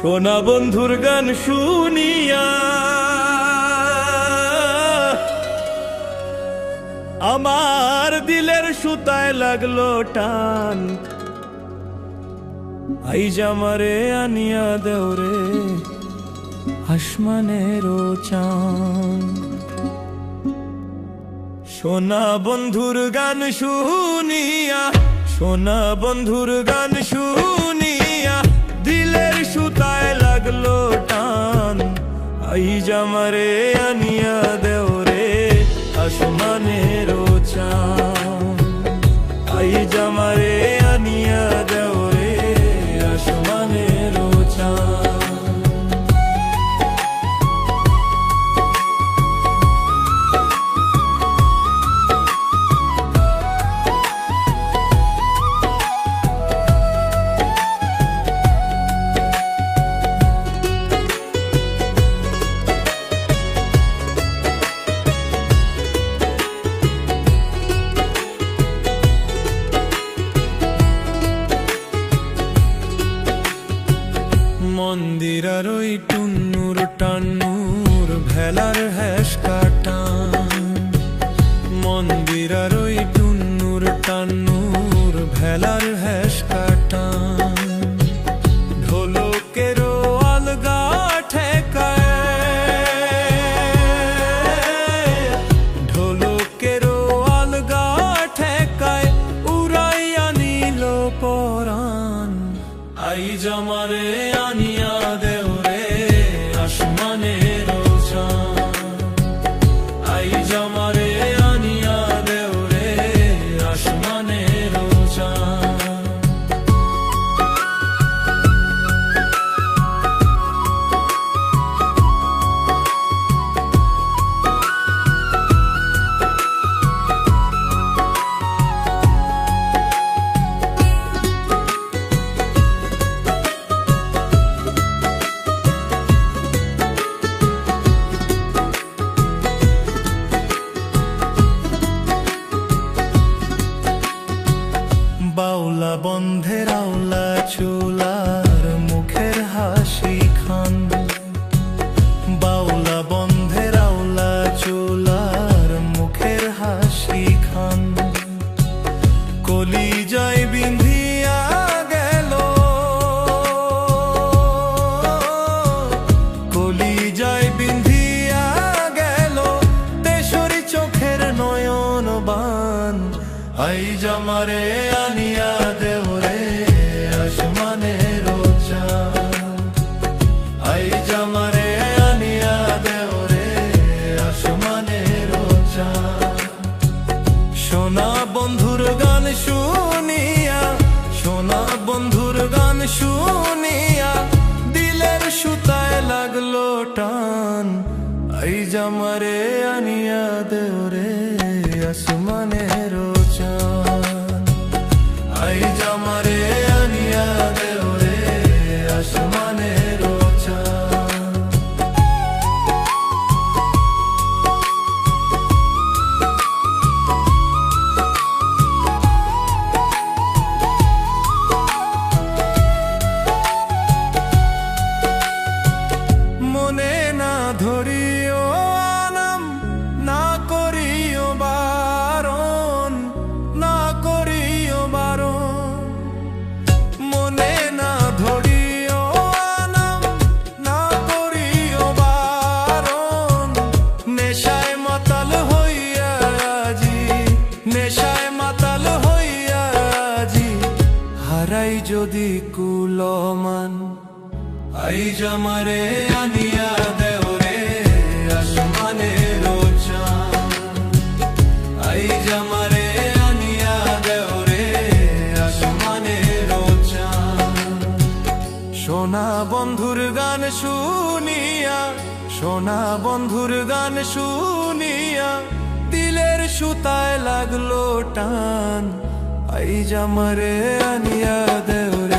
সোনা বন্ধুর গান শুনিয়া আমার দিলের সুতায় লাগলো টান। আইজ আমারে আনিয়া দেওরে আসমানেরও চান। সোনা বন্ধুর গান শুনিয়া, সোনা বন্ধুর গান শুনিয়া দিলের সুতায় লাগলো টান। আইজ আমারে আনিয়া দেওরে আসমানেরও চান। আইজ আমারে আনিয়া দেওরে আসমানেরও চান। মন্দিরার ওই টুন্নুর টান্নুর ভেলার হ্যাস কাটান। মন্দিরার ওই টুন্নুর টান্নুর ভেলার হ্যাস কাটান। ঢোলকেরও আলগা ঠেকায়, ঢোলকেরও আলগা ঠেকায় উড়াইয়া নিল পরাণ। আইজ আমারে আনিয়া দেওরে আসমানেরও চান। আইজ আমারে আনিয়া দেওরে আসমানেরও চান। বাউলা বন্ধের আওলা চুলার মুখের হাসি খান। বাউলা বন্ধের আওলা চুলার মুখের হাসি খান। কলিজায় বিন্ধিয়া গেল, কলিজায় বিন্ধিয়া গেল তেসরি চোখের নয়ন বান। আইজ আমারে আনিয়া দেওরে আসমানেরও চান। আইজ আমারে আনিয়া দেওরে আসমানেরও চান। সোনা বন্ধুর গান শুনিয়া, সোনা বন্ধুর গান শুনিয়া দিলের সুতায় লাগলো টান। আইজ আমারে আনিয়া দেওরে আসমানেরও চান। আইজ আমারে আনিয়া দেওরে আসমানেরও চান। মনে না ধরিও আনাম, না করিও বারণ, না করিও বারণ। মনে না ধরিও আনাম, না করিও বারণ। নেশায় মাতাল হইয়া আজি, নেশায় মাতাল হইয়া আজি হারাই যদি কুলমান। আইজ আমারে আনিয়া দেওরে আসমানেরও চান। আইজ আমারে আনিয়া দেওরে আসমানেরও চান। সোনা বন্ধুর গান শুনিয়া, সোনা বন্ধুর গান শুনিয়া দিলের সুতায় লাগলো টান। আইজ আমারে আনিয়া দেওরে